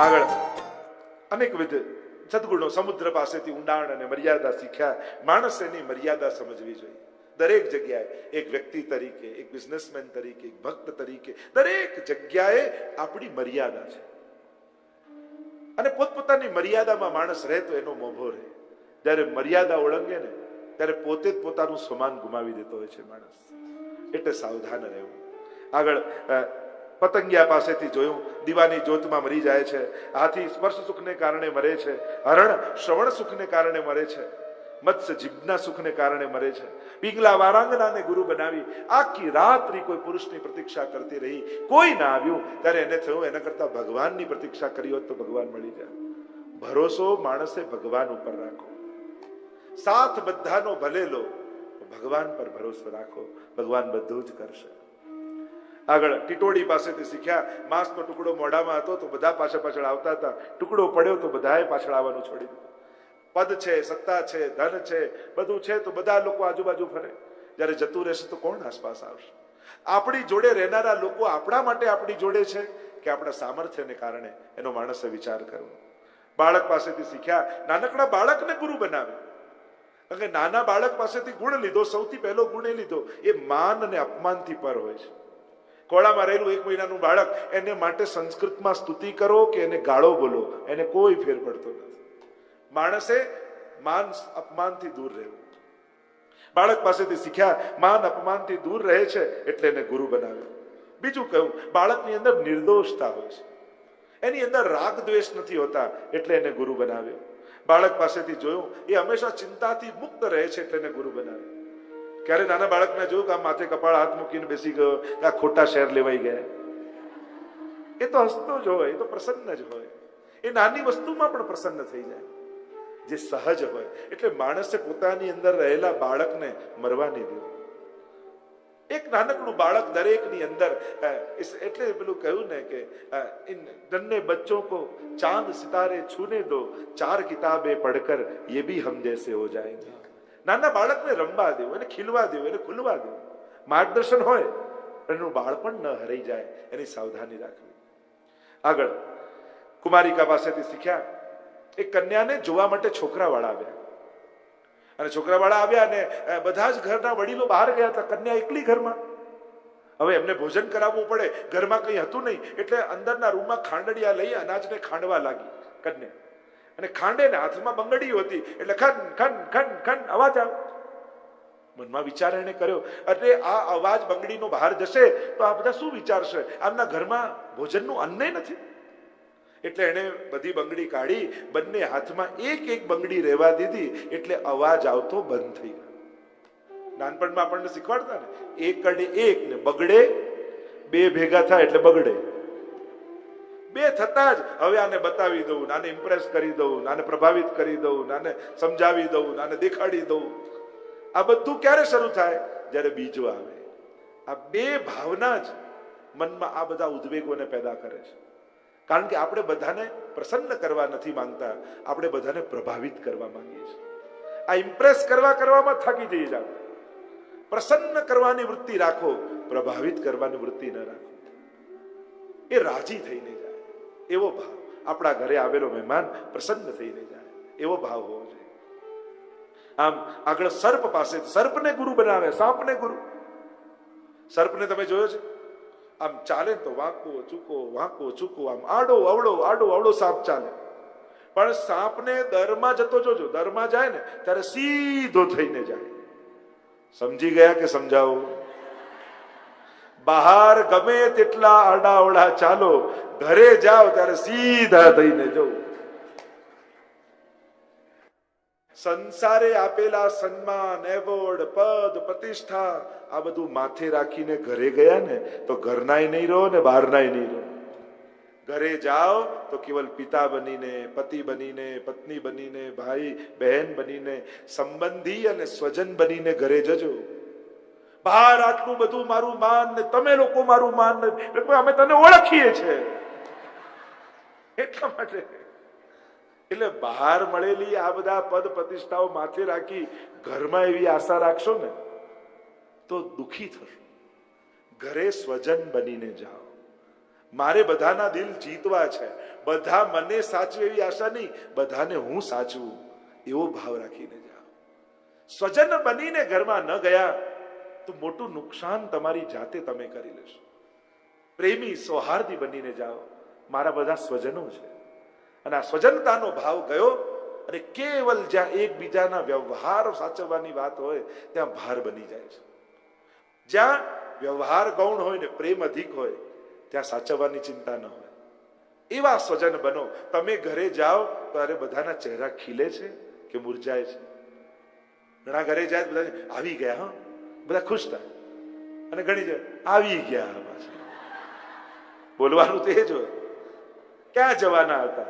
આગળ અનેકવિધ સદગુણો સમુદ્ર પાસેથી ઊંડાણ અને મર્યાદા શીખ્યા. માણસ એની મર્યાદા સમજવી જોઈએ. દરેક જગ્યાએ એક વ્યક્તિ તરીકે, એક બિઝનેસમેન તરીકે, એક ભક્ત તરીકે દરેક જગ્યાએ આપણી મર્યાદા છે અને પોતપોતાની મર્યાદામાં માણસ રહે તો એનો મોભો રહે. જ્યારે મર્યાદા ઓળંગે ને ત્યારે પોતે જ પોતાનું સ્વમાન ગુમાવી દેતો હોય છે માણસ. એટલે સાવધાન રહેવું. આગળ પતંગિયા પાસેથી જોયું, દીવાની જ્યોતમાં મરી જાય છે. હાથી સ્પર્શ સુખને કારણે મરે છે. હરણ શ્રવણ સુખને કારણે મરે છે. મત્સ્ય જીભના સુખને કારણે મરે છે. પિંગલા વારાંગનાને ગુરુ બનાવી આખી રાત્રિ કોઈ પુરુષની પ્રતીક્ષા કરતી રહી, કોઈ ના આવ્યું. ત્યારે એને થયું એના કરતા ભગવાનની પ્રતીક્ષા કરી હોત તો ભગવાન મળી જાય. ભરોસો માણસે ભગવાન ઉપર રાખો. સાથ બધાનો ભલે લો, ભગવાન પર ભરોસો રાખો, ભગવાન બધું જ કરશે. આગળ ટીટોડી પાસેથી શીખ્યા, માંસનો ટુકડો મોઢામાં હતો તો બધા પાછળ આવતા હતા, ટુકડો પડ્યો તો બધાએ પાછળ આવવાનું છોડી દીધું. પદ છે, સત્તા છે, ધન છે, બધું છે તો બધા લોકો આજુબાજુ ફરે. જ્યારે જતું રહેશે તો કોણ આસપાસ આવશે? આપણી જોડે રહેનારા લોકો આપણા માટે આપણી જોડે છે કે આપણા સામર્થ્યને કારણે? એનો માણસે વિચાર કરવો. બાળક પાસેથી શીખ્યા, નાનકડા બાળકને ગુરુ બનાવે. કારણ કે નાના બાળક પાસેથી ગુણ લીધો, સૌથી પહેલો ગુણ એ લીધો, એ માન અને અપમાનથી પર હોય છે. ખોળામાં રહેલું 1 મહિનાનું બાળક, એને માટે સંસ્કૃતમાં સ્તુતિ કરો કે એને ગાળો બોલો, એને કોઈ ફેર પડતો નથી. માણસે માન અપમાનથી દૂર રહેવું. બાળક પાસેથી શીખ્યા, માન અપમાનથી દૂર રહે છે એટલે એને ગુરુ બનાવ્યો. બીજું કહ્યું, બાળકની અંદર નિર્દોષતા હોય છે, એની અંદર રાગ દ્વેષ નથી હોતા એટલે એને ગુરુ બનાવ્યો. બાળક પાસેથી જોયું, એ હંમેશા ચિંતાથી મુક્ત રહે છે એટલે એને ગુરુ બનાવ્યો. ક્યારે નાના બાળકને જોયું કે આ માથે કપાળ હાથ મૂકીને બેસી ગયો, આ ખોટા શેર લેવાઈ ગયા? એ તો હસતો જ હોય, એ તો પ્રસન્ન જ હોય. એ નાની વસ્તુમાં પણ પ્રસન્ન થઈ જાય, જે સહજ હોય. એટલે માણસે પોતાની અંદર રહેલા બાળકને મરવા નહીં દેવું. એક નાનકડું બાળક દરેકની અંદર, એટલે પેલું કહ્યું ને કે નન્हे बच्चों को चांद सितारे छूने दो, 4 किताबें पढ़कर ये भी हम जैसे हो जाएंगे. નાના બાળકને રમવા દેવું, એને ખીલવા દેવું, એને ખુલવા દેવું. માર્ગદર્શન હોય એનું બાળપણ ન હરાઈ જાય એની સાવધાની રાખવી. આગળ કુમારિકા પાસેથી શીખ્યા, એક કન્યાને જોવા માટે છોકરાવાળા આવ્યા અને છોકરાવાળા આવ્યા અને બધા જ ઘરના વડીલો બહાર ગયા હતા, કન્યા એકલી ઘરમાં. હવે એમને ભોજન કરાવવું પડે, ઘરમાં કંઈ હતું નહીં એટલે અંદરના રૂમમાં ખાંડડિયા લઈ અનાજને ખાંડવા લાગી કન્યા. અને ખાંડે ને હાથમાં બંગડીઓ હતી એટલે ખન ખન ખન ખન અવાજ આવે. મનમાં વિચાર એને કર્યો, એટલે આ અવાજ બંગડીનો બહાર જશે તો આ બધા શું વિચારશે? આમના ઘરમાં ભોજનનું અન્ન નથી. એટલે એને બધી બંગડી કાઢી, બંને હાથમાં એક એક બંગડી રહેવા દીધી એટલે અવાજ આવતો બંધ થઈ ગયો. નાનપણમાં આપણને શીખવાડતા ને, એક કડે એક ને બગડે, 2 ભેગા થાય એટલે બગડે. 2 થતા જ હવે આને બતાવી દઉં, આને ઇમ્પ્રેસ કરી દઉં, આને પ્રભાવિત કરી દઉં, આને સમજાવી દઉં, આને દેખાડી દઉં. આ બધું ક્યારે શરૂ થાય? જ્યારે બીજો આવે. આ 2 ભાવના જ મનમાં આ બધા ઉદ્વેગોને પેદા કરે છે. કારણ કે આપણે બધાને પ્રસન્ન કરવા નથી માંગતા, આપણે બધાને પ્રભાવિત કરવા માંગીએ છીએ. આ ઇમ્પ્રેસ કરવામાં થાકી જઈએ છીએ. પ્રસન્ન કરવાની વૃત્તિ રાખો, પ્રભાવિત કરવાની વૃત્તિ ન રાખો. એ રાજી થઈને જાય એવો ભાવ. આપણા ઘરે આવેલો મહેમાન પ્રસન્ન થઈને જાય એવો ભાવ હોવો જોઈએ. આમ આગળ સર્પ પાસે, સર્પને ગુરુ બનાવે, સાપને ગુરુ. સર્પને તમે જોયો છે? આમ ચાલે તો વાંકો ચૂકો, વાંકો ચૂકો, આમ આડો અવળો સાપ ચાલે. પણ સાપને દરમાં જતો જોજો, દરમાં જાય ને ત્યારે સીધો થઈને જાય. સમજી ગયા કે સમજાવો? બહાર ગમે તેટલા આડાઅવળા ચાલો, ઘરે જાઓ ત્યારે સીધા થઈને જવું. સંસારે આપેલા સન્માન, એવોર્ડ, પદ, પ્રતિષ્ઠા આ બધું માથે રાખીને ઘરે ગયા ને તો ઘરનાય નહીં રહો ને બહારનાય નહીં રહો. ઘરે જાઓ તો કેવલ પિતા બનીને, પતિ બનીને, પત્ની બનીને, ભાઈ બહેન બનીને, સંબંધી અને સ્વજન બનીને ઘરે જજો. બહાર આટલું બધું મારું માન ને તમે લોકો મારું માન ને, અમે તને ઓળખીએ છીએ એટલા માટે. એટલે બહાર મળેલી આ બધા પદ પ્રતિષ્ઠાઓ માથે રાખી ઘરમાં એવી આશા રાખશો ને તો દુખી થશો. ઘરે સ્વજન બનીને જાઓ. મારે બધાના દિલ જીતવા છે, બધા મને સાચવે એવી આશા નહીં, બધાને હું સાચવું એવો ભાવ રાખીને જાઓ. સ્વજન બનીને ઘરમાં ન ગયા તો મોટું નુકસાન તમારી જાતે તમે કરી લેશો. પ્રેમી સૌહાર્દી બનીને જાઓ, મારા બધા સ્વજનો છે, અને આ સ્વજનતાનો ભાવ ગયો અને કેવલ જ્યાં એકબીજાના વ્યવહાર સાચવવાની વાત હોય ત્યાં ભાર બની જાય છે. જ્યાં વ્યવહાર ગૌણ હોય ને પ્રેમ અધિક હોય ત્યાં સાચવવાની ચિંતા ન હોય. એવા સ્વજન બનો. તમે ઘરે જાઓ તો અરે બધાના ચહેરા ખીલે છે કે મુરઝાય છે? ઘણા ઘરે જાય બધા આવી ગયા, હા, બધા ખુશ થાય, અને ઘણી જાય આવી ગયા. બોલવાનું તો એ જ હોય, ક્યાં જવાના હતા?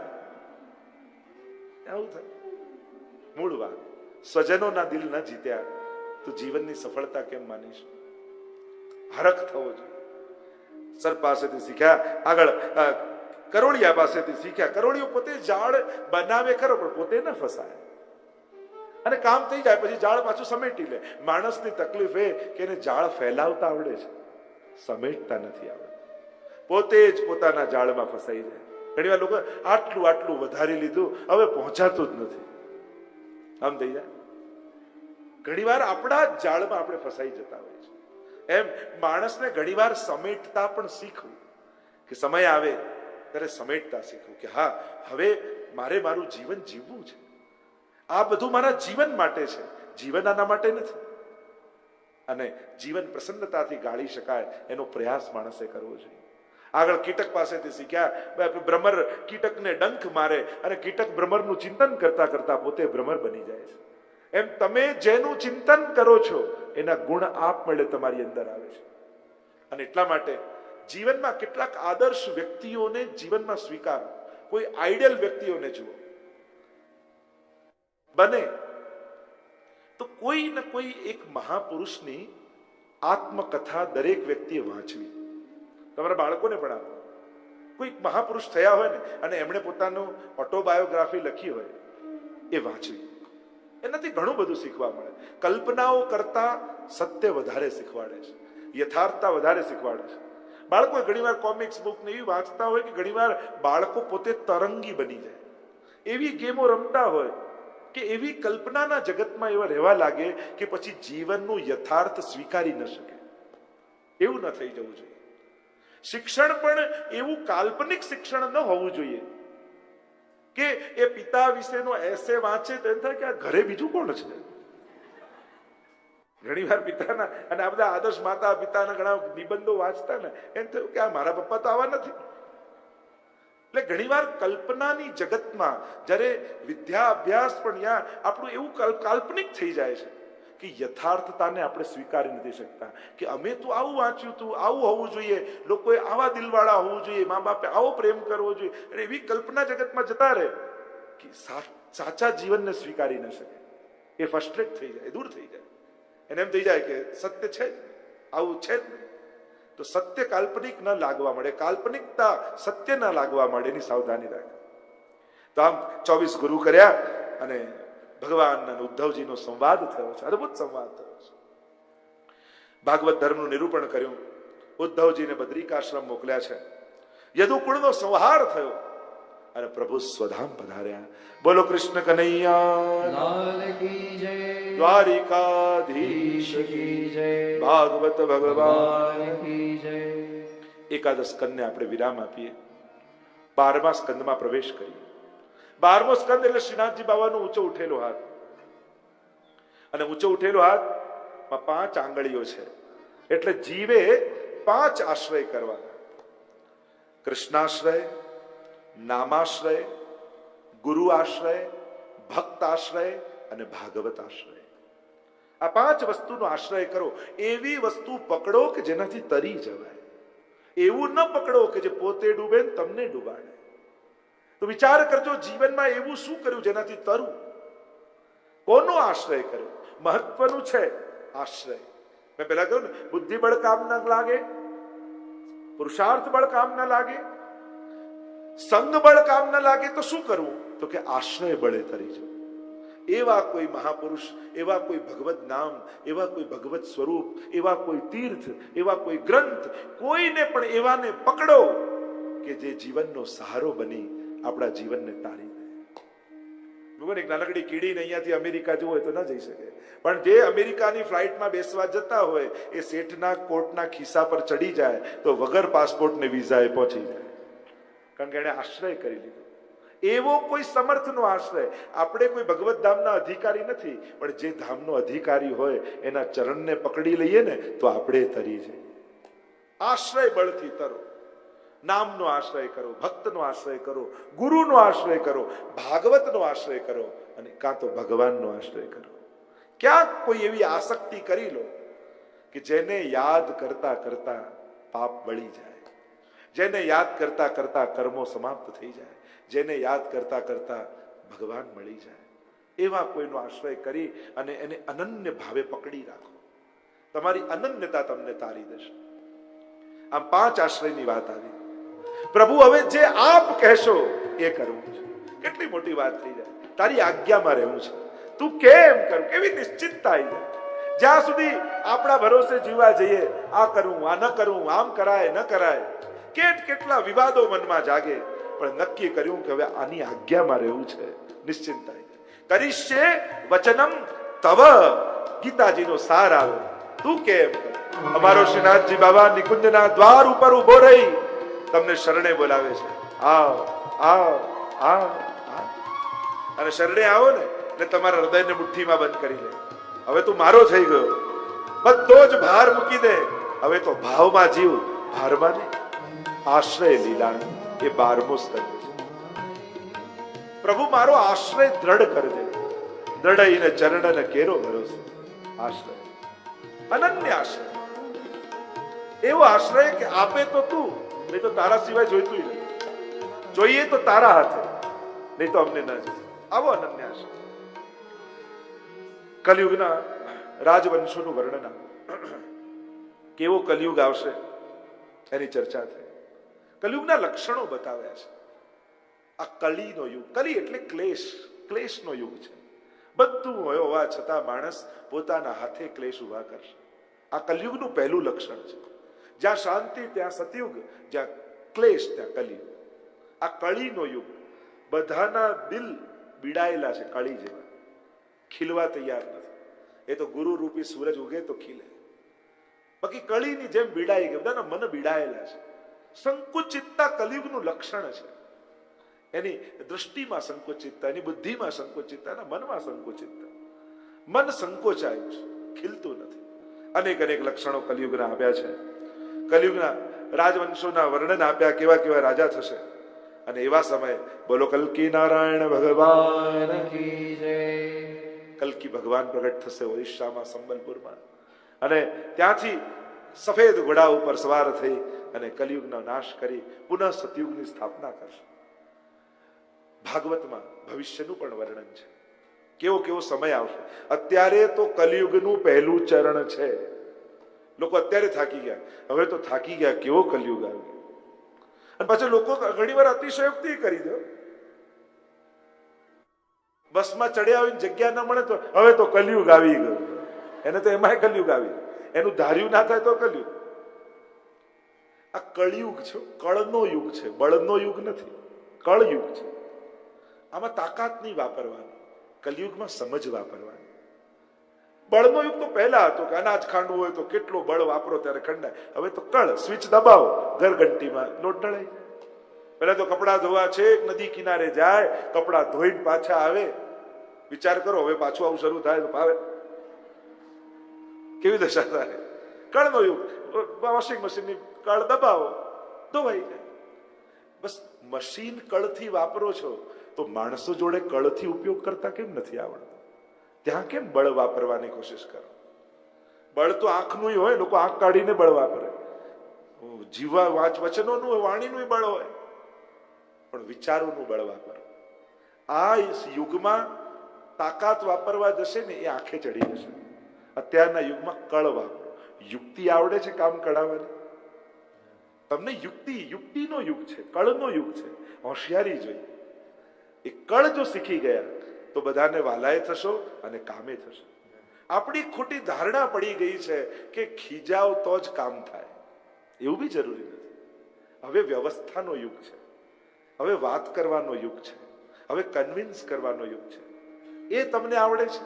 આવું થાય. મૂળ વાત, સ્વજનોના દિલ ન જીત્યા તો જીવનની સફળતા કેમ માનીશું? હરખ થવો જોઈએ. સર પાસેથી શીખ્યા, આગળ કરોળિયા પાસેથી શીખ્યા. કરોળિયો પોતે જાળ બનાવે ખરો પણ પોતે ન ફસાય, અને કામ થઈ જાય પછી જાળ પાછું સમેટી લે. માણસની તકલીફ એ કે એને જાળ ફેલાવતા આવડે છે, સમેટતા નથી આવડતું. પોતે જ પોતાના જાળમાં ફસાઈ જાય. ઘણી વાર લોકો આટલું આટલું વધારી લીધું, હવે પહોંચાતું જ નથી, આમ થઈ જાય. ઘણી વાર આપણા જ જાળમાં આપણે ફસાઈ જતા હોય છે. એમ માણસને ઘણી વાર સમેટતા પણ શીખવું, કે સમય આવે ત્યારે સમેટતા શીખવું કે હા, હવે મારે મારું જીવન જીવવું છે, આ બધું મારા જીવન માટે છે, જીવન આના માટે નથી. અને જીવન પ્રસન્નતાથી ગાળી શકાય એનો પ્રયાસ માણસે કરવો જોઈએ. આગળ કીટક પાસેથી શીખ્યા, ભ્રમર કીટકને ડંખ મારે અને કીટક ભ્રમરનું ચિંતન કરતા કરતા પોતે ભ્રમર બની જાય છે. એમ તમે જેનું ચિંતન કરો છો એના ગુણ આપમેળે તમારી અંદર આવે છે. અને એટલા માટે જીવનમાં કેટલાક આદર્શ વ્યક્તિઓને જીવનમાં સ્વીકારો. કોઈ આઈડિયલ વ્યક્તિઓને જુઓ. બને તો કોઈ ને કોઈ એક મહાપુરુષની આત્મકથા દરેક વ્યક્તિએ વાંચવી. તમારા બાળકોને પણ આપો. કોઈ મહાપુરુષ થયા હોય ને અને એમણે પોતાનું ઓટોબાયોગ્રાફી લખી હોય, એ વાંચવી. એનાથી ઘણું બધું શીખવા મળે. કલ્પનાઓ કરતા સત્ય વધારે શીખવાડે છે, યથાર્થતા વધારે શીખવાડે છે. બાળકો ઘણીવાર કોમિક્સ બુક ને એવી વાંચતા હોય કે ઘણીવાર બાળકો પોતે તરંગી બની જાય, એવી ગેમો રમતા હોય કે એવી કલ્પનાના જગતમાં એવા રહેવા લાગે કે પછી જીવનનું યથાર્થ સ્વીકારી ન શકે. એવું ન થઈ જવું જોઈએ. શિક્ષણ પણ એવું કાલ્પનિક શિક્ષણ ન હોવું જોઈએ કે એ પિતા વિશેનો એસે વાંચે તો એમ થાય કે આ ઘરે બીજું કોણ છે. ઘણી વાર પિતાના અને આ બધા આદર્શ માતા પિતાના ઘણા નિબંધો વાંચતા ને એમ થયું કે આ મારા પપ્પા તો આવા નથી. એટલે ઘણીવાર કલ્પનાની જગતમાં જ્યારે વિદ્યા અભ્યાસ પણ ત્યાં આપણું એવું કાલ્પનિક થઈ જાય છે કે યથાર્થતાને આપણે સ્વીકારી નથી શકતા. કે અમે તો આવું વાંચ્યું હતું, આવું હોવું જોઈએ, લોકોએ આવા દિલવાળા હોવું જોઈએ, મા બાપે આવો પ્રેમ કરવો જોઈએ, અને એવી કલ્પના જગતમાં જતા રહે કે સાચા જીવનને સ્વીકારી ન શકે. એ ફ્રસ્ટ્રેટ થઈ જાય, દૂર થઈ જાય. એને એમ થઈ જાય કે સત્ય છે જ, આવું છે જ નહીં. તો સત્ય કાલ્પનિક ન લાગવા મળે, કાલ્પનિકતા સત્ય ન લાગવા મળે, એની સાવધાની રાખે. તો આમ 24 ગુરુ કર્યા અને ભગવાન અને ઉદ્ધવજીનો સંવાદ થયો છે. અદભુત સંવાદ થયો છે. ભાગવત ધર્મનું નિરૂપણ કર્યું. ઉદ્ધવજીને બદ્રિકાશ્રમ મોકલ્યા છે. યદુકુળનો સંહાર થયો અને પ્રભુ સ્વધામ પધાર્યા. બોલો કૃષ્ણ કનૈયા લાલ કી જય, દ્વારિકાધીશ કી જય, ભાગવત ભગવાન કી જય. એકાદશ સ્કંદને આપણે વિરામ આપીએ. 12મા સ્કંદમાં પ્રવેશ કરીએ. 12મો સ્કંદ એટલે શ્રીનાથજી બાબાનો ઊંચો ઉઠેલો હાથ. અને ઊંચો ઉઠેલો હાથમાં 5 આંગળીઓ છે. એટલે જીવે 5 આશ્રય કરવાના: કૃષ્ણાશ્રય, નામાશ્રય, ગુરુ આશ્રય, ભક્ત આશ્રય અને ભાગવત આશ્રય. આ 5 વસ્તુનો આશ્રય કરો. એવી વસ્તુ પકડો કે જેનાથી તરી જવાય. એવું ન પકડો કે જે પોતે ડૂબે ને તમને ડૂબાડે. તો વિચાર કરજો, જીવનમાં એવું શું કર્યું જેનાથી તરું? કોનો આશ્રય કર્યો? મહત્વનું છે આશ્રય. મેં પેલા કહ્યું ને, બુદ્ધિ બળ કામ ન લાગે, પુરુષાર્થ બળ કામ ન લાગે, સંગ બળ કામ ન લાગે, તો શું કરવું? તો કે આશ્રય બળે તરી જવું. એવા કોઈ મહાપુરુષ, એવા કોઈ ભગવત નામ, એવા કોઈ ભગવત સ્વરૂપ, એવા કોઈ તીર્થ, એવા કોઈ ગ્રંથ, કોઈને પણ એવાને પકડો કે જે જીવનનો સહારો બની આપણા જીવનને તારી દે. એક નાનકડી કીડીને અહીંયાથી અમેરિકા જવું હોય તો ન જઈ શકે, પણ જે અમેરિકાની ફ્લાઇટમાં બેસવા જતા હોય એ શેઠના કોટના ખિસ્સા પર ચડી જાય તો વગર પાસપોર્ટ ને વિઝાએ પહોંચી જાય, કારણ કે એને આશ્રય કરી લીધો. એવો કોઈ સમર્થનો આશ્રય. આપણે કોઈ ભગવત ધામના અધિકારી નથી, પણ જે ધામનો અધિકારી હોય એના ચરણને પકડી લઈએ ને તો આપણે તરી જઈએ. આશ્રય બળથી તરો. નામનો આશ્રય કરો, ભક્તનો આશ્રય કરો, ગુરુનો આશ્રય કરો, ભાગવતનો આશ્રય કરો, અને કાં તો ભગવાનનો આશ્રય કરો. ક્યાંક કોઈ એવી આસક્તિ કરી લો કે જેને યાદ કરતા કરતા પાપ બળી જાય, જેને યાદ કરતા કરતા કર્મો સમાપ્ત થઈ જાય, જેને યાદ કરતા કરતા ભગવાન મળી જાય. એવા કોઈનો આશ્રય કરી અને એને અનન્ય ભાવે પકડી રાખો. તમારી અનન્યતા તમને તારી દેશે. આમ 5 આશ્રયની વાત આવી. પ્રભુ હવે જે આપ કહેશો એ કરવું છે. કેટલી મોટી વાત થઈ જાય. તારી આજ્ઞામાં રહેવું છે. તું કેમ કરું, કેવી નિશ્ચિતતા આવી જાય. જ્યાં સુધી આપણા ભરોસે જીવવા જઈએ, આ કરું, આ ન કરું, આમ કરાય ન કરાય, કેટલા વિવાદો મનમાં જાગે, પણ નક્કી કર્યું કે હવે આની આજ્ઞામાં રહેવું છે. નિશ્ચિતતા કરીશે વચનમ તવ. ગીતાજીનો સાર આવે. તું કેમ કર. અમારો શ્રીનાથજી બાબા નિકુંજના દ્વાર ઉપર ઉભો રહી તમને શરણે બોલાવે છે. આવ આવ આવ. અને શરણે આવો ને એટલે તમારા હૃદયને મુઠ્ઠીમાં બંધ કરી લે. હવે તું મારો થઈ ગયો. બધો જ ભાર મૂકી દે. હવે તો ભાવમાં જીવ, ભારમાં નહીં. આશ્રય લીલાણ એ 12મો સ્કંદ છે. પ્રભુ મારો આશ્રય દ્રઢ કરજે. દ્રઢઈને ચરણને કેરો ભરોસો. આશ્રય અનન્ય આશ્રય. એવો આશ્રય કે આપે તો તું, નહીં તો તારા સિવાય જોઈતું નથી. જોઈએ તો તારા હાથે, નહીં તો અમને ન જોઈએ. આવો અનન્ય આશ્રય. કલયુગના રાજવંશોનું વર્ણન આવે. કેવો કલયુગ આવશે એની ચર્ચા થઈ. કલયુગના લક્ષણો બતાવ્યા છે. આ કલીનો યુગ. કલી એટલે ક્લેશ, ક્લેશનો યુગ છે. બધું હોય હોવા છતાં માણસ પોતાના હાથે ક્લેશ ઉભા કરશે. આ કલયુગનું પહેલું લક્ષણ છે. જ્યાં શાંતિ ત્યાં સતયુગ, જ્યાં ક્લેશ ત્યાં કલિયુગ. આ કળીનો યુગ. બધાના દિલ બીડાયેલા છે કળી જેવા, ખીલવા તૈયાર નથી. એ તો ગુરુ રૂપી સૂરજ ઉગે તો ખીલે, બાકી કળીની જેમ બીડાઈ ગયા. બધાના મન બીડાયેલા છે. સંકુચિતતા કલિયુગનું લક્ષણ છે. એની દૃષ્ટિમાં સંકુચિતતા, એની બુદ્ધિમાં સંકુચિતતા, એના મનમાં સંકુચિતતા. મન સંકોચાયું છે, ખીલતું નથી. અનેક અનેક લક્ષણો કલિયુગના આપ્યા છે. કલિયુગના રાજવંશોના વર્ણન આપ્યા. કેવા કેવા રાજા થશે. અને એવા સમયે બોલો કલ્કી નારાયણ ભગવાન કી જય. કલ્કી ભગવાન પ્રગટ થશે ઓરિસ્સામાં, સંબલપુરમાં. અને ત્યાંથી સફેદ ઘોડા ઉપર સવાર થઈ અને કલિયુગનો નાશ કરી પુનઃ સતયુગની સ્થાપના કરશે. ભાગવતમાં ભવિષ્યનું પણ વર્ણન છે. કેવો કેવો સમય આવશે. અત્યારે તો કલિયુગનું પહેલું ચરણ છે. લોકો અત્યારે થાકી ગયા. હવે તો થાકી ગયા. કેવો કલિયુગ આવ્યો. અને પછી લોકો ઘણી વાર અતિશયોક્તિ કરી દે. બસમાં ચડ્યા હોય જગ્યા ન મળે તો હવે તો કલિયુગ આવી ગયો. એને તો એમાંય કલિયુગ આવી. એનું ધાર્યું ના થાય તો કલિયુગ. આ કળયુગ છે. કળનો યુગ છે, બળનો યુગ નથી. કળયુગ છે. આમાં તાકાત નહીં વાપરવાની, કલિયુગમાં સમજ વાપરવાની. બળનો યુગ તો પહેલા હતો કે અનાજ ખાંડવું હોય તો કેટલો બળ વાપરો ત્યારે ખંડાય. હવે તો કળ, સ્વિચ દબાવો, ઘરઘંટીમાં લોટ ઢળાઈ જાય. પહેલા તો કપડા ધોવા છે, નદી કિનારે જાય, કપડા ધોઈને પાછા આવે. વિચાર કરો હવે પાછું આવું શરૂ થાય તો ભાવે કેવી દશા થાય. કળનો યુગ. વોશિંગ મશીનની કળ દબાવો, ધોવાઈ જાય. બસ મશીન કળથી વાપરો છો તો માણસો જોડે કળથી ઉપયોગ કરતા કેમ નથી આવડતો? ત્યાં કેમ બળ વાપરવાની કોશિશ કરો? બળ તો આંખનું હોય. લોકો આંખ કાઢીને બળ વાપરે. જીવા વચનોનું, વાણીનું બળ હોય, પણ વિચારોનું બળ વાપરો. આ યુગમાં તાકાત વાપરવા જશે ને એ આંખે ચડી જશે. અત્યારના યુગમાં કળ વાપરો. યુક્તિ આવડે છે કામ કઢાવવાની? તમને યુક્તિનો યુગ છે, કળનો યુગ છે. હોશિયારી જોઈએ. એ કળ જો શીખી ગયા તો બધાને વાલાએ થશો અને કામે થશો. આપણી ખોટી ધારણા પડી ગઈ છે કે ખીજાવ તો જ કામ થાય. એવું બી જરૂરી નથી. હવે વ્યવસ્થાનો યુગ છે. હવે વાત કરવાનો યુગ છે, હવે કન્વિન્સ કરવાનો યુગ છે. એ તમને આવડે છે,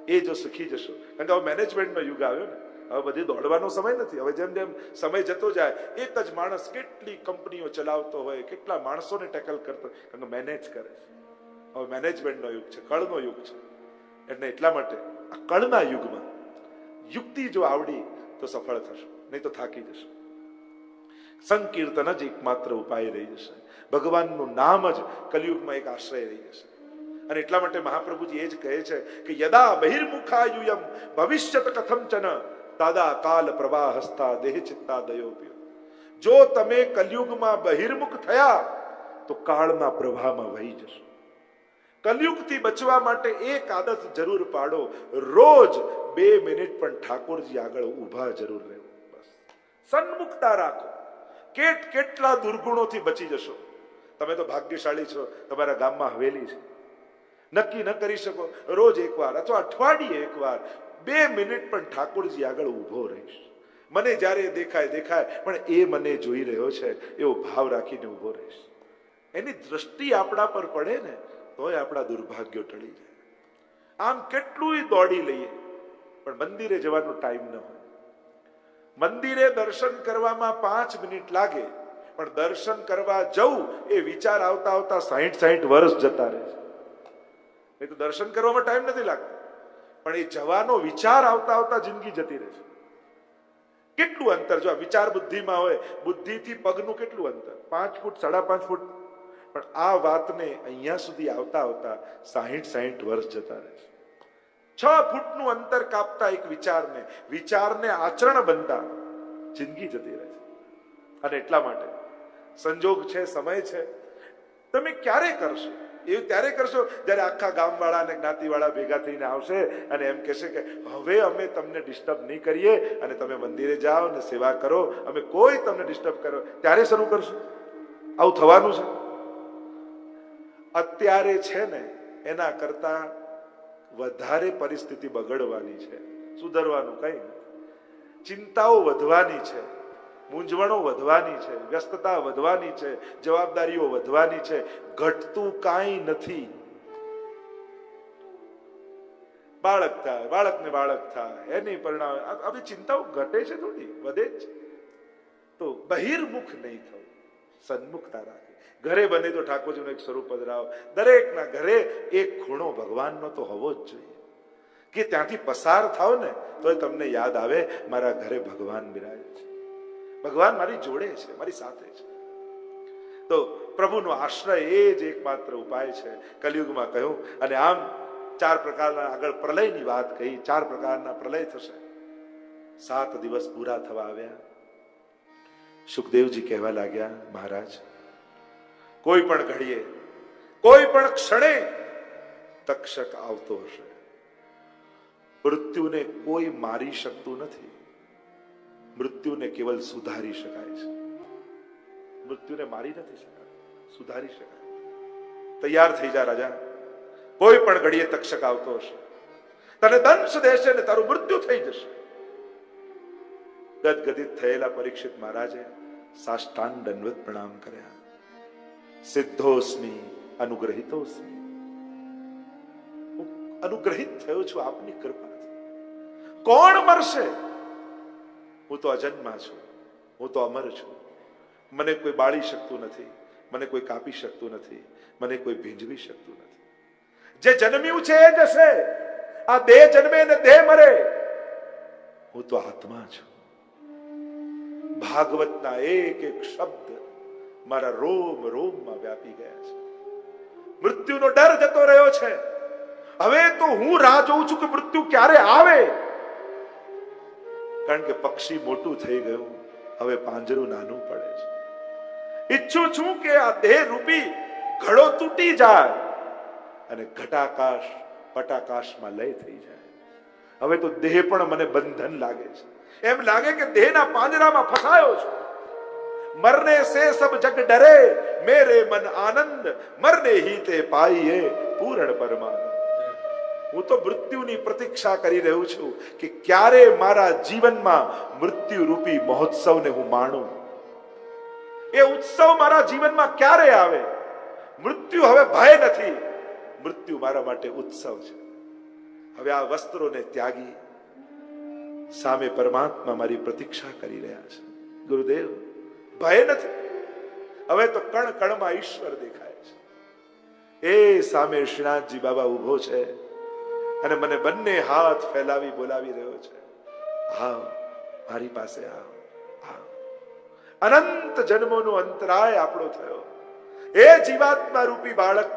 એ જો શીખી જશો, કારણ કે હવે મેનેજમેન્ટનો યુગ આવ્યો ને, હવે બધી દોડવાનો સમય નથી. હવે જેમ જેમ સમય જતો જાય, એક જ માણસ કેટલી કંપનીઓ ચલાવતો હોય, કેટલા માણસોને ટેકલ કરતો હોય, કારણ કે મેનેજ કરે છે. હવે મેનેજમેન્ટનો યુગ છે, કળનો યુગ છે. એટલે એટલા માટે આ કળના યુગમાં યુક્તિ જો આવડી તો સફળ થશો, નહીં તો થાકી જશો. સંકીર્તન જ એકમાત્ર ઉપાય રહી જશે. ભગવાનનું નામ જ કલિયુગમાં એક આશ્રય રહી જશે. અને એટલા માટે મહાપ્રભુજી એ જ કહે છે કે યદા બહિર્મુખાયુયમ ભવિષ્યત કથંચન તાદા કાલ પ્રવાહસ્તા દેહ ચિત્તા દયોપ્ય. જો તમે કલિયુગમાં બહિર્મુખ થયા તો કાળના પ્રવાહમાં વહી જશો. કલિયુગથી બચવા માટે એક આદત જરૂર પાડો, રોજ 2 મિનિટ પણ ઠાકોરજી આગળ ઊભા જરૂર રહેવું. બસ સન્મુખતા રાખો, કેટલા દુર્ગુણોથી બચી જશો. તમે તો ભાગ્યશાળી છો, તમારા ગામમાં હવેલી છે. નક્કી ન કરી શકો, રોજ એકવાર અથવા અઠવાડિયે એકવાર 2 મિનિટ પણ ઠાકોરજી આગળ ઊભો રહીશ. મને જ્યારે દેખાય પણ એ મને જોઈ રહ્યો છે એવો ભાવ રાખીને ઊભો રહીશ. એની દ્રષ્ટિ આપણા પર પડે ને તોય આપણા દુર્ભાગ્યો ટળી જાય. આમ કેટલુંય દોડી લઈએ પણ મંદિરે જવાનો ટાઈમ ન હોય. મંદિરે દર્શન કરવામાં 5 મિનિટ લાગે, પણ દર્શન કરવા જવું એ વિચાર આવતા આવતા 60 વર્ષ જતા રહે છે. નહીં તો દર્શન કરવામાં ટાઈમ નથી લાગતો, પણ એ જવાનો વિચાર આવતા આવતા જિંદગી જતી રહે છે. કેટલું અંતર જો વિચાર બુદ્ધિમાં હોય, બુદ્ધિથી પગનું કેટલું અંતર? 5 ફૂટ 5.5 ફૂટ. પણ આ વાતને અહીંયા સુધી આવતા આવતા 60 વર્ષ જતા રહે છે. 6 ફૂટનું અંતર કાપતા એક વિચારને આચરણ બનતા જિંદગી જતી રહે છે. અને એટલા માટે સંજોગ છે, સમય છે, તમે ક્યારે કરશો? એવું ત્યારે કરશો જ્યારે આખા ગામવાળા અને જ્ઞાતિવાળા ભેગા થઈને આવશે અને એમ કહેશે કે હવે અમે તમને ડિસ્ટર્બ નહીં કરીએ અને તમે મંદિરે જાઓ અને સેવા કરો, અમે કોઈ તમને ડિસ્ટર્બ કરો, ત્યારે શરૂ કરશો? આવું થવાનું છે? અત્યારે છે ને એના કરતા વધારે પરિસ્થિતિ બગડવાની છે. સુધરવાનું કઈ નથી. ચિંતાઓ વધવાની છે, મૂંઝવણો વધવાની છે, વ્યસ્તતા વધવાની છે, જવાબદારીઓ વધવાની છે. ઘટતું કાંઈ નથી. બાળક થાય, બાળકને બાળક થાય, એની પરિણામ આવી ચિંતાઓ ઘટે છે થોડી, વધે જ છે. તો બહિર્મુખ નહીં થવું, સન્મુખતા રાખે. ઘરે બને તો ઠાકોરજીનું એક સ્વરૂપ પધરાવો. દરેકના ઘરે એક ખૂણો ભગવાનનો તો હોવો જ જોઈએ કે ત્યાંથી પસાર થાવ ને તો તમને યાદ આવે મારા ઘરે ભગવાન બિરાજે છે, ભગવાન મારી જોડે છે, મારી સાથે છે. તો પ્રભુનો આશ્રય એ જ એકમાત્ર ઉપાય છે કલિયુગમાં કહ્યું. અને આમ 4 પ્રકારના આગળ પ્રલયની વાત કહી. 4 પ્રકારના પ્રલય થશે. 7 દિવસ પૂરા થવા આવ્યા. સુખદેવજી કહેવા લાગ્યા, મહારાજ કોઈ પણ ઘડીએ, કોઈ પણ ક્ષણે તક્ષક આવતો હશે. મૃત્યુને કોઈ મારી શકતું નથી, મૃત્યુને કેવલ સુધારી શકાય છે. મૃત્યુને મારી નથી શકાય, સુધારી શકાય. તૈયાર થઈ જા રાજા, કોઈ પણ ઘડીએ તક્ષક આવતો હશે, તને દંશ દેશે ને તારું મૃત્યુ થઈ જશે. ગદગદિત થયેલા પરીક્ષિત મહારાજે સાષ્ટાંગ દંડવત પ્રણામ કર્યા. સિદ્ધોસ્મી અનુગ્રહિતોસ્મી. હું અનુગ્રહિત થયો છું આપની કૃપાથી. કોણ મરશે? હું તો અજન્મા છું, હું તો અમર છું. મને કોઈ બાળી શકતું નથી, મને કોઈ કાપી શકતું નથી, મને કોઈ ભીંજવી શકતું નથી. જે જન્મ્યું છે એ જશે. આ દેહ જન્મે ને દેહ મરે. હું તો આત્મા છું. ભાગવતના એક એક શબ્દ મારા રોમ રોમમાં વ્યાપી ગયા છે. મૃત્યુનો ડર જતો રહ્યો છે. હવે તો હું રાહ જોઉં છું કે મૃત્યુ ક્યારે આવે. કારણ કે પક્ષી મોટું થઈ ગયું, હવે પાંજરું નાનું પડે છે. ઈચ્છું છું કે આ દેહ રૂપી ઘડો તૂટી જાય અને ઘટાકાશ પટાકાશમાં લય થઈ જાય. હવે તો દેહ પણ મને બંધન લાગે છે. એમ લાગે કે દેહના પાંજરામાં ફસાયો છું. मरने से सब जग डरे, मेरे मन आनंद मरने ही ते पाइए पूर्ण परमानंद. હું તો મૃત્યુની પ્રતીક્ષા કરી રહ્યો છું કે ક્યારે મારા જીવનમાં મૃત્યુ રૂપી મહોત્સવને હું માણું. એ ઉત્સવ મારા જીવનમાં ક્યારે આવે. મૃત્યુ હવે ભય નથી, મૃત્યુ મારા માટે ઉત્સવ છે. હવે આ વસ્ત્રોને ત્યાગી સામે પરમાત્મા મારી પ્રતીક્ષા કરી રહ્યા છે. ગુરુદેવ, ભય નથી, હવે તો કણ કણમાં ઈશ્વર દેખાય છે. એ સામે શ્રીનાથજી બાબા ઉભો છે અને મને બંને હાથ ફેલાવી બોલાવી રહ્યો છે, આવ મારી પાસે આવ, આવ. અનંત જન્મોનો અંતરાય આપણો થયો. એ જીવાત્મા રૂપી બાળક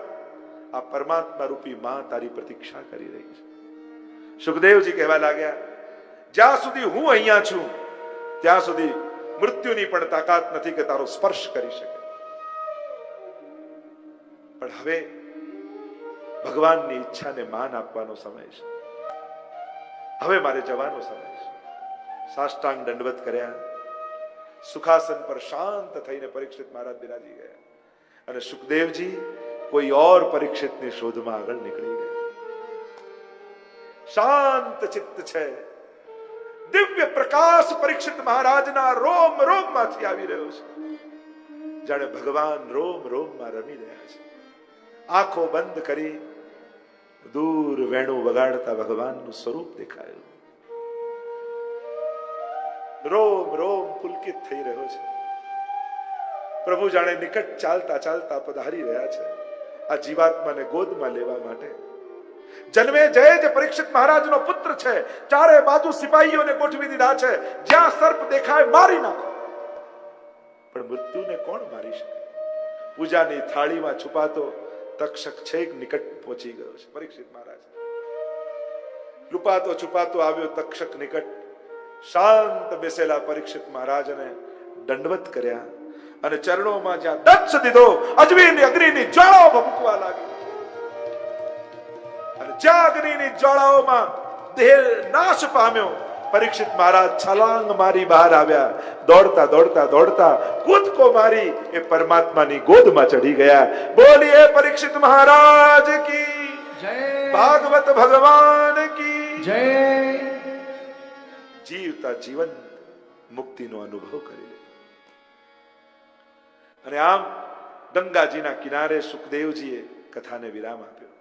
આ પરમાત્મા રૂપી માં તારી પ્રતીક્ષા કરી રહી છે. સુખદેવજી કહેવા લાગ્યા, જ્યાં સુધી હું અહીંયા છું ત્યાં સુધી મૃત્યુની પણ તાકાત નથી કે તારો સ્પર્શ કરી શકે. પણ હવે ભગવાનની ઈચ્છાને માન આપવાનો સમય છે. હવે મારે જવાનો સમય છે. સાષ્ટાંગ દંડવત કર્યા. સુખાસન પર શાંત થઈને પરીક્ષિત મહારાજ બિરાજી ગયા અને સુખદેવજી કોઈ ઓર પરીક્ષિતની શોધમાં આગળ નીકળી ગયા. શાંત ચિત્ત છે. દિવ્ય પ્રકાશ પરીક્ષિત મહારાજના રોમ રોમમાંથી આવી રહ્યો છે. જાણે ભગવાન રોમ રોમમાં રમી રહ્યા છે. આંખો બંધ કરી દૂર વેણુ વગાડતા ભગવાનનું સ્વરૂપ દેખાયું. રોમ રોમ પુલકિત થઈ રહ્યો છે. પ્રભુ જાણે નિકટ ચાલતા ચાલતા પધારી રહ્યા છે આ જીવાત્માને ગોદમાં લેવા માટે. જન્મે જય જે પરીક્ષિત મહારાજનો પુત્ર છે. ચારે બાજુ સિપાહીઓને ગોઠવી દીધા છે. જ્યાં સર્પ દેખાય મારી નાખો. પણ મૃત્યુને કોણ મારી શકે? પૂજાની થાળીમાં છુપાતો તક્ષક છેક નિકટ પહોંચી ગયો છે. પરીક્ષિત મહારાજ લુપાતો છુપાતો આવ્યો તક્ષક નિકટ. શાંત બેસેલા પરીક્ષિત મહારાજને દંડવત કર્યા અને ચરણોમાં જ્યાં દક્ષ દીધો અજવીની અગ્નિની જ્વાળાઓ ભભૂકવા લાગી અને જ્યાં અગ્નિની જ્વાળાઓમાં દેહ નાશ પામ્યો. પરીક્ષિત મહારાજ છલાંગ મારી બહાર આવ્યા. દોડતા દોડતા દોડતા કૂદકો મારી એ પરમાત્માની ગોદમાં ચડી ગયા. બોલીએ પરીક્ષિત મહારાજ કી જય, ભાગવત ભગવાન કી જય. જીવતા જીવન મુક્તિનો અનુભવ કરી લે. અને આમ ગંગાજીના કિનારે સુખદેવજીએ કથાને વિરામ આપ્યો.